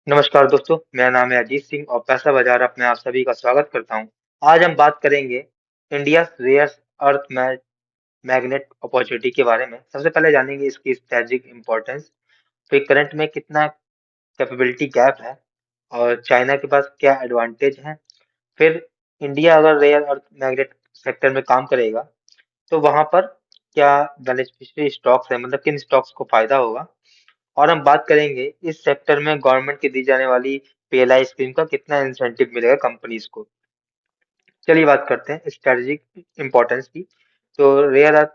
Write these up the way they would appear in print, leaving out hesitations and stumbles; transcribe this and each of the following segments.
नमस्कार दोस्तों, मेरा नाम है अजीत सिंह और पैसा बाजार में आप सभी का स्वागत करता हूं। आज हम बात करेंगे India rare earth magnet opportunity के बारे में। सबसे पहले जानेंगे इसकी स्ट्रेटेजिक इंपॉर्टेंस, फिर करंट में कितना कैपेबिलिटी गैप है और चाइना के पास क्या एडवांटेज है। फिर इंडिया अगर रेयर अर्थ मैग्नेट सेक्टर में काम करेगा तो वहां पर क्या बेनिफिशियरी स्टॉक्स है, मतलब किन स्टॉक्स को फायदा होगा। और हम बात करेंगे इस सेक्टर में गवर्नमेंट की दी जाने वाली पीएलआई स्कीम का कितना इंसेंटिव मिलेगा कंपनीज को। चलिए बात करते हैं स्ट्रेटेजिक इंपॉर्टेंस की। तो रेयर अर्थ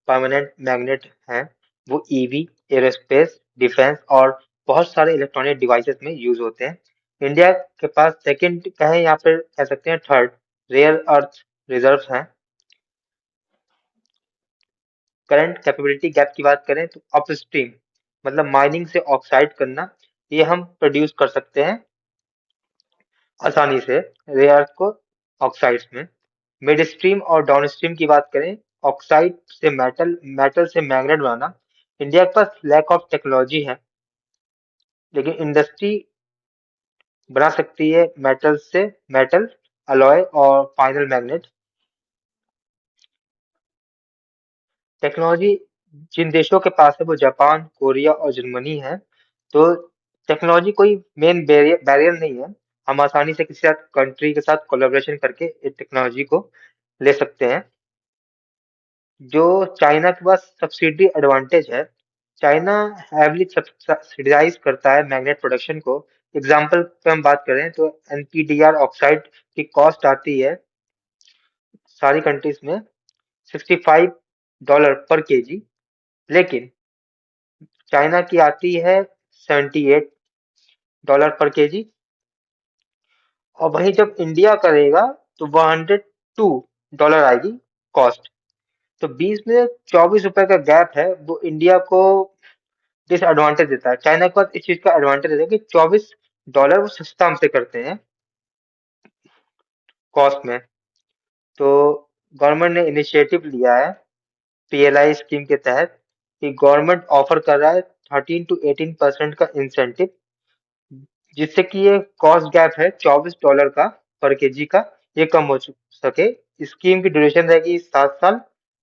परमानेंट मैग्नेट हैं, वो ईवी, एरोस्पेस, डिफेंस और बहुत सारे इलेक्ट्रॉनिक डिवाइसेस में यूज होते हैं। इंडिया के पास सेकंड कहें या फिर कह सकते हैं थर्ड रेयर अर्थ रिजर्व हैं। करंट कैपेबिलिटी गैप की बात करें तो अपस्ट्रीम मतलब माइनिंग से ऑक्साइड करना, ये हम प्रोड्यूस कर सकते हैं आसानी से रेयर अर्थ को ऑक्साइड्स में। मिड स्ट्रीम और डाउन स्ट्रीम की बात करें, ऑक्साइड से मेटल, मेटल से मैग्नेट बनाना इंडिया के पास लैक ऑफ टेक्नोलॉजी है, लेकिन इंडस्ट्री बना सकती है मेटल से मेटल अलॉय और फाइनल मैग्नेट। टेक्नोलॉजी जिन देशों के पास है वो जापान, कोरिया और जर्मनी है। तो टेक्नोलॉजी कोई मेन बैरियर बैरियर नहीं है। हम आसानी से किसी कंट्री के साथ कोलैबोरेशन करके इस टेक्नोलॉजी को ले सकते हैं। जो चाइना के पास सब्सिडी एडवांटेज है, चाइना हैवली सब्सिडाइज करता है मैग्नेट प्रोडक्शन को। एग्जांपल पे हम बात करें तो एनपीडीआर ऑक्साइड की कॉस्ट आती है सारी कंट्रीज में $65 पर केजी, लेकिन चाइना की आती है $78 पर केजी। और वहीं जब इंडिया करेगा तो $102 आएगी कॉस्ट। तो 20 में ₹24 का गैप है, वो इंडिया को डिसएडवांटेज देता है। चाइना के पास इस चीज का एडवांटेज है कि $24 वो सस्ता हमसे करते हैं कॉस्ट में। तो गवर्नमेंट ने इनिशिएटिव लिया है पीएलआई स्कीम के तहत कि गवर्नमेंट ऑफर कर रहा है 13 to 18% का इंसेंटिव, जिससे कि ये कॉस्ट गैप है $24 का पर केजी का, ये कम हो सके। स्कीम की ड्यूरेशन रहेगी 7 साल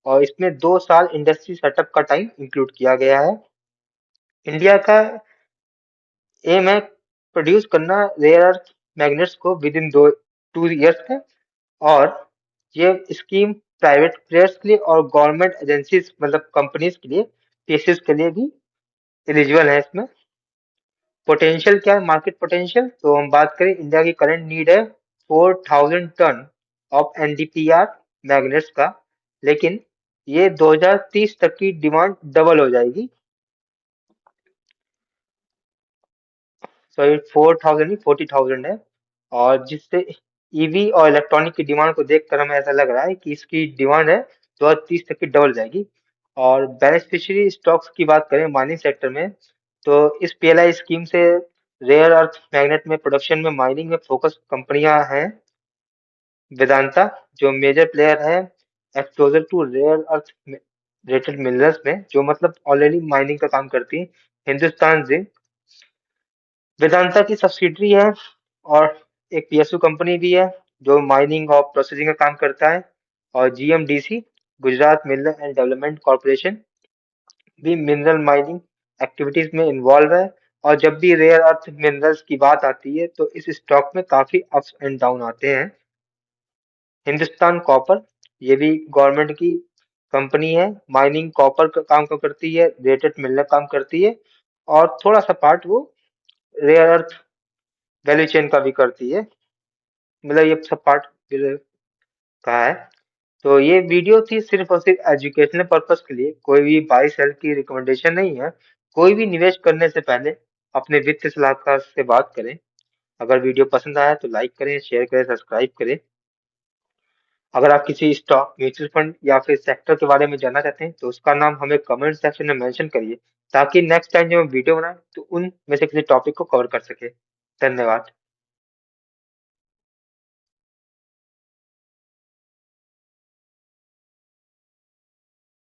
और इसमें 2 साल इंडस्ट्री सेटअप का टाइम इंक्लूड किया गया है। इंडिया का एम है प्रोड्यूस करना रेयर अर्थ मैग्नेट्स को विद इन 2 ईयर्स में। और ये स्कीम प्राइवेट प्लेयर्स के लिए और गवर्नमेंट एजेंसीज मतलब कंपनीज के लिए, केसेस के लिए भी एलिजिबल है इसमें। पोटेंशियल क्या है, मार्केट पोटेंशियल, तो हम बात करें इंडिया की करंट नीड है 4000 टन ऑफ एनडीपीआर मैग्नेट्स का, लेकिन ये 2030 तक की डिमांड डबल हो जाएगी। सॉरी, 4000 नहीं 40,000 है। और जिससे ईवी और इलेक्ट्रॉनिक की डिमांड को देखकर हमें ऐसा लग रहा है कि इसकी डिमांड है 2030 तक की डबल जाएगी। और बेनिफिशियरी स्टॉक्स की बात करें माइनिंग सेक्टर में, तो इस पीएलआई स्कीम से रेयर अर्थ मैग्नेट में प्रोडक्शन में माइनिंग में फोकस कंपनियां हैं। वेदांता जो मेजर प्लेयर है exposure to rare earth rated minerals में, जो मतलब ऑलरेडी माइनिंग का काम करती है। हिंदुस्तान जिंक वेदांता की सब्सिडरी है और एक पीएसयू कंपनी भी है जो माइनिंग और प्रोसेसिंग का काम करता है। और GMDC Gujarat mineral and development corporation भी मिनरल माइनिंग एक्टिविटीज में इन्वॉल्व है। और जब भी रेयर अर्थ मिनरल्स की बात आती है तो इस स्टॉक में काफी अप्स एंड डाउन आते हैं। हिंदुस्तान कॉपर, ये भी गवर्नमेंट की कंपनी है, माइनिंग कॉपर का काम को करती है, रेटेड मिनरल काम करती है और थोड़ा सा पार्ट वो रेयर अर्थ वैल्यू चेन का भी करती है। मतलब ये सब पार्ट का है। तो ये वीडियो थी सिर्फ और सिर्फ एजुकेशनल पर्पस के लिए, कोई भी बाई सेल की रिकमेंडेशन नहीं है। कोई भी निवेश करने से पहले अपने वित्त सलाहकार से बात करें। अगर वीडियो पसंद आया तो लाइक करें, शेयर करें, सब्सक्राइब करें। अगर आप किसी स्टॉक, म्यूचुअल फंड या फिर सेक्टर के बारे में जानना चाहते हैं तो उसका नाम हमें कमेंट सेक्शन में मेंशन करिए, ताकि नेक्स्ट टाइम जब हम वीडियो बनाएं तो उन में से किसी टॉपिक को कवर कर सके। धन्यवाद।